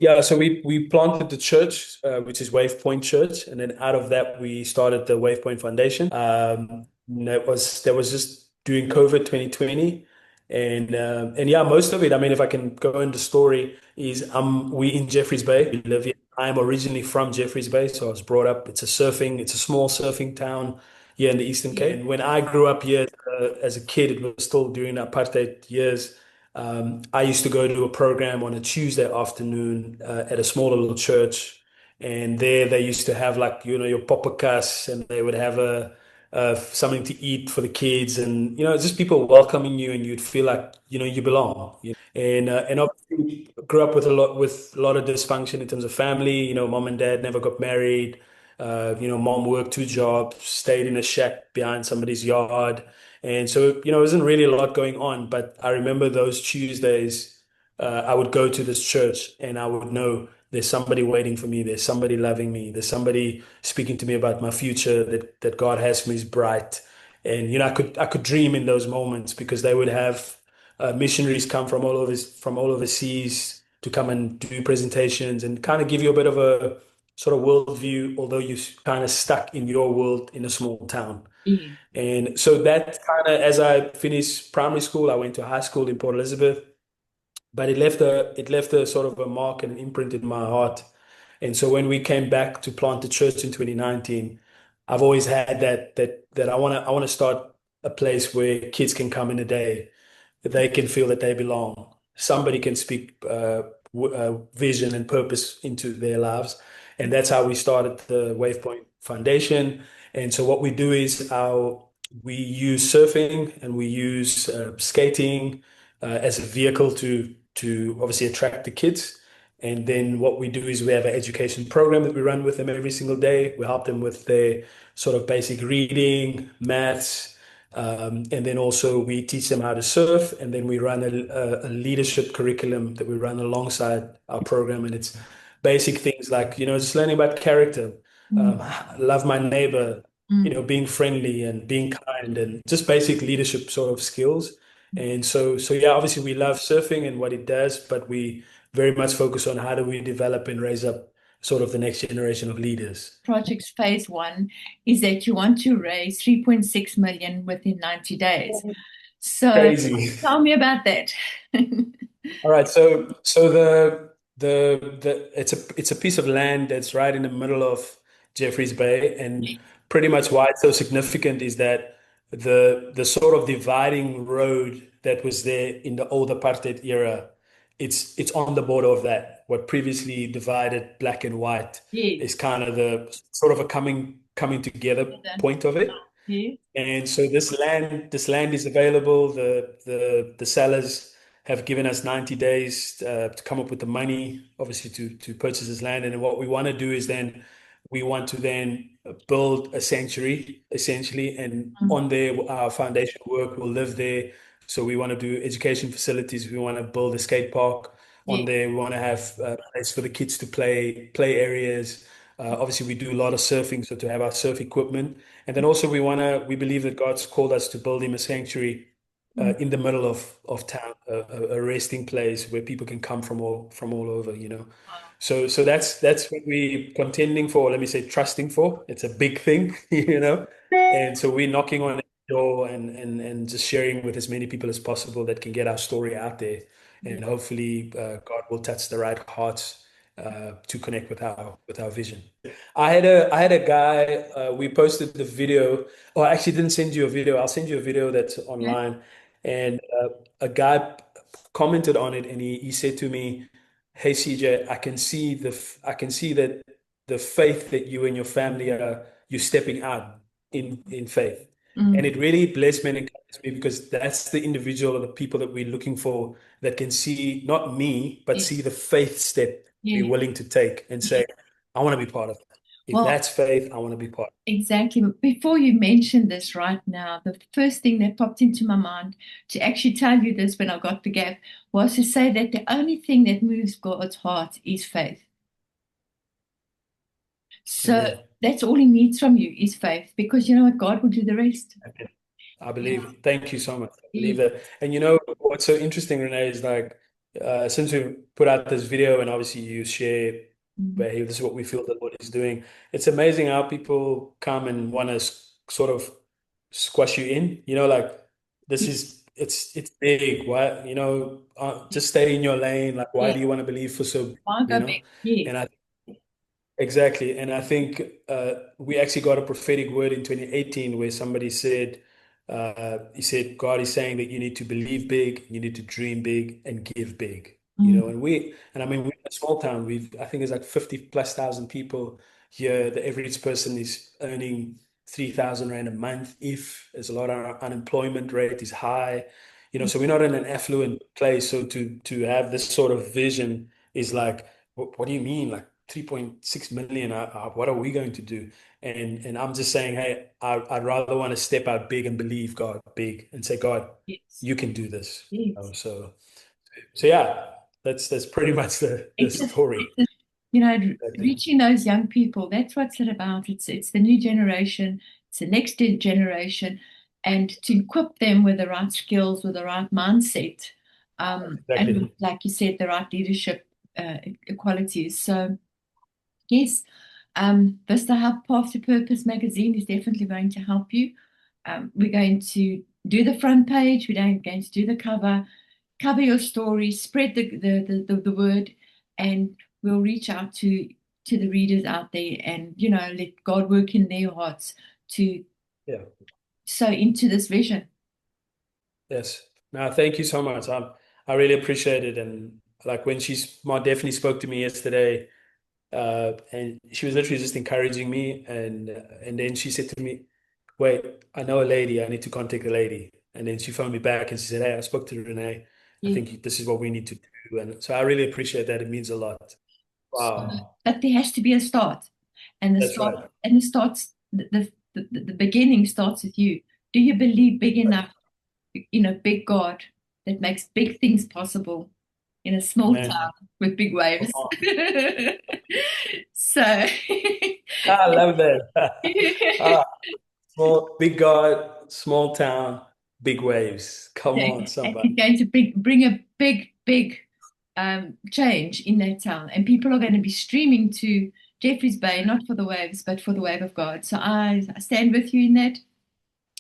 Yeah, so we planted the church, which is Wavepoint Church, and then out of that we started the Wavepoint Foundation. That was just during COVID 2020, and yeah, most of it. I mean, if I can go into story, is we in Jeffreysbay. We live here. I'm originally from Jeffreysbay, so I was brought up. It's a small surfing town here in the Eastern Cape. And when I grew up here as a kid, it was still during apartheid years. I used to go to a program on a Tuesday afternoon at a small little church, and there they used to have like your papakas, and they would have something to eat for the kids, and just people welcoming you, and you'd feel like you belong. And obviously grew up with a lot of dysfunction in terms of family. Mom and dad never got married. Mom worked two jobs, stayed in a shack behind somebody's yard. And so, it wasn't really a lot going on, but I remember those Tuesdays, I would go to this church and I would know there's somebody waiting for me, there's somebody loving me, there's somebody speaking to me about my future that God has for me is bright. And I could dream in those moments because they would have missionaries come from all overseas to come and do presentations and kind of give you a bit of a sort of worldview, although you're kind of stuck in your world in a small town. Yeah. And so that kind of, as I finished primary school, I went to high school in Port Elizabeth, but it left a sort of a mark and an imprint in my heart. And so when we came back to plant the church in 2019, I've always had that I want to start a place where kids can come in a day, that they can feel that they belong. Somebody can speak vision and purpose into their lives, and that's how we started the Wavepoint Foundation. And so what we do is we use surfing and we use skating as a vehicle to obviously attract the kids. And then what we do is we have an education program that we run with them every single day. We help them with their sort of basic reading, maths, and then also we teach them how to surf. And then we run a leadership curriculum that we run alongside our program. And it's basic things like, just learning about character, Mm, um, love my neighbor, mm. being friendly and being kind and just basic leadership sort of skills. And so yeah, obviously we love surfing and what it does, but we very much focus on how do we develop and raise up sort of the next generation of leaders. Project's phase one is that you want to raise 3.6 million within 90 days. So Crazy. tell me about that. All right, so it's a piece of land that's right in the middle of Jeffreys Bay, and pretty much why it's so significant is that the sort of dividing road that was there in the old apartheid era, it's on the border of that. What previously divided black and white Yes. is kind of the sort of a coming together point of it. Yeah. And so this land is available. The sellers have given us 90 days to come up with the money, obviously to purchase this land. And then what we want to do is then we want to then build a sanctuary essentially, and Mm. on there our foundation work will live there. So we want to do education facilities. We want to build a skate park on Yeah. there. We want to have place for the kids to play areas. Obviously, we do a lot of surfing, so to have our surf equipment. And then also we believe that God's called us to build him a sanctuary Mm. in the middle of town, a resting place where people can come from all over. So that's what we're contending for, let me say trusting for. It's a big thing, you know. And so we're knocking on the door and just sharing with as many people as possible that can get our story out there. Yeah. And hopefully God will touch the right hearts to connect with our vision. I had a guy. We posted the video. Oh, I actually didn't send you a video. I'll send you a video that's Okay. online. And a guy commented on it, and he said to me, "Hey CJ, I can see that the faith that you and your family are you're stepping out in faith." And Mm. it really blessed me and encouraged me because that's the individual or the people that we're looking for that can see not me, but Yeah. see the faith step, be Yeah. willing to take and Yeah. say, I want to be part of that. If Well, that's faith, I want to be part. exactly. Before you mentioned this right now, the first thing that popped into my mind to actually tell you this when I got the gap was to say that the only thing that moves God's heart is faith. So Amen. that's all he needs from you is faith, because you know what? God will do the rest. I Yeah. believe. Thank you so much. I believe Yeah. that. And what's so interesting, Renee, is like since we put out this video and obviously you share, Mhm. where hey, this is what we feel that Lord is doing. It's amazing how people come and want to sort of squash you in. Like this is it's big. Why, just stay in your lane. Like, why Yeah, do you want to believe for so, I'll you go know? back. Yes, And I Exactly. And I think we actually got a prophetic word in 2018 where somebody said, he said, God is saying that you need to believe big, you need to dream big and give big. mm, And I mean, we're a small town. I think it's like 50 plus thousand people here. The average person is earning 3,000 Rand a month. If there's a lot of unemployment rate is high, so we're not in an affluent place. So to have this sort of vision is like, what do you mean? Like 3.6 million, what are we going to do? And I'm just saying, hey, I'd rather want to step out big and believe God big and say, God, yes, you can do this. yes. So yeah, that's pretty much the It's just, story. it's just, you know, Exactly. reaching those young people. That's what's it about. It's the new generation. It's the next generation, and to equip them with the right skills, with the right mindset, and with, Exactly. like you said, the right leadership qualities. So yes, Vista Hub Path to Purpose magazine is definitely going to help you. We're going to do the front page. We're going to do the cover your story, spread the word, and we'll reach out to the readers out there, and let God work in their hearts to Yeah. sow into this vision. Yes. No, thank you so much. I really appreciate it. And like when Mom definitely spoke to me yesterday, and she was literally just encouraging me, and then she said to me, "Wait, I know a lady. I need to contact the lady." And then she phoned me back and she said, "Hey, I spoke to Renee. I Yeah. think this is what we need to do." And so I really appreciate that. It means a lot. So, Wow, but there has to be a start, and that's right. the starts the beginning starts with you. Do you believe big enough? Big God that makes big things possible in a small Man, town with big come waves. on. So, I love that. Ah, big God, small town, big waves. Come on, and somebody. he's going to bring a big change in that town, and people are going to be streaming to Jeffreysbay, not for the waves, but for the wave of God. So I stand with you in that,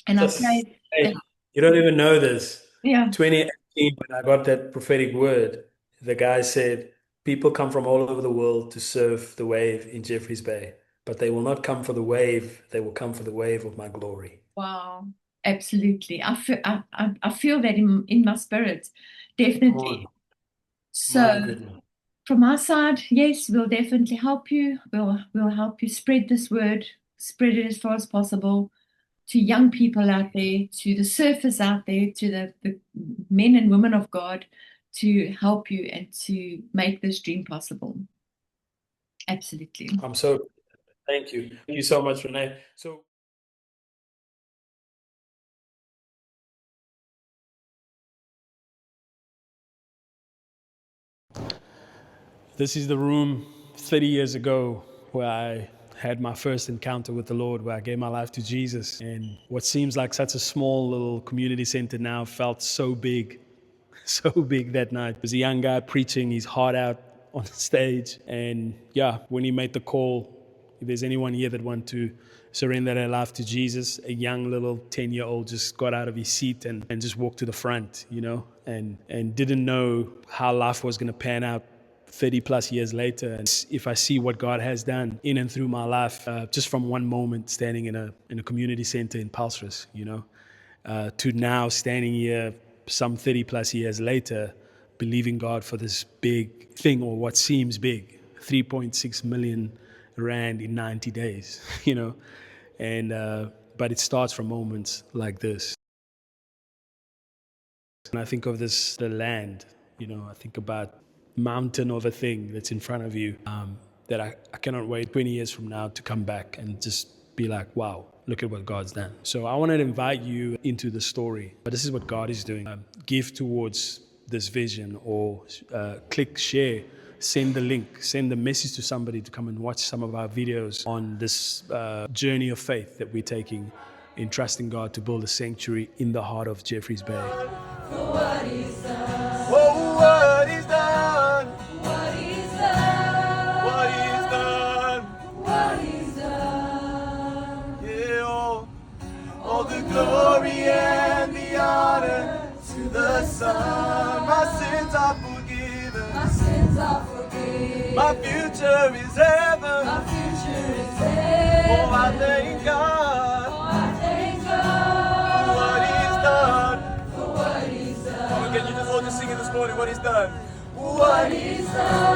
and I Just, pray that, hey, you don't even know this. yeah, 2018, when I got that prophetic word, the guy said, people come from all over the world to surf the wave in Jeffreys Bay, but they will not come for the wave. They will come for the wave of my glory. wow, absolutely. I feel that in my spirit, Come on. definitely. So, My goodness. from our side, yes, we'll definitely help you. We'll help you spread this word, spread it as far as possible to young people out there, to the surfers out there, to the men and women of God, to help you and to make this dream possible. Absolutely. Thank you. Thank you so much, Renee. So, this is the room 30 years ago where I had my first encounter with the Lord, where I gave my life to Jesus. And what seems like such a small little community center now felt so big, so big that night. There was a young guy preaching his heart out on stage. And yeah, when he made the call, if there's anyone here that want to surrender their life to Jesus, a young little 10-year-old just got out of his seat and just walked to the front, and didn't know how life was going to pan out 30 plus years later. And if I see what God has done in and through my life, just from one moment standing in a community center in Palsrus, to now standing here some 30 plus years later, believing God for this big thing, or what seems big, 3.6 million Rand in 90 days, and but it starts from moments like this. And I think of the land, I think about mountain of a thing that's in front of you, that I cannot wait 20 years from now to come back and just be like, wow, look at what God's done. So I wanted to invite you into the story, but this is what God is doing. Give towards this vision, or click share, send the link, send the message to somebody to come and watch some of our videos on this journey of faith that we're taking in trusting God to build a sanctuary in the heart of Jeffreys Bay. What is My future is heaven. Oh, I thank God for what He's done. Oh, can you just hold your singing this morning? What He's done. What He's done.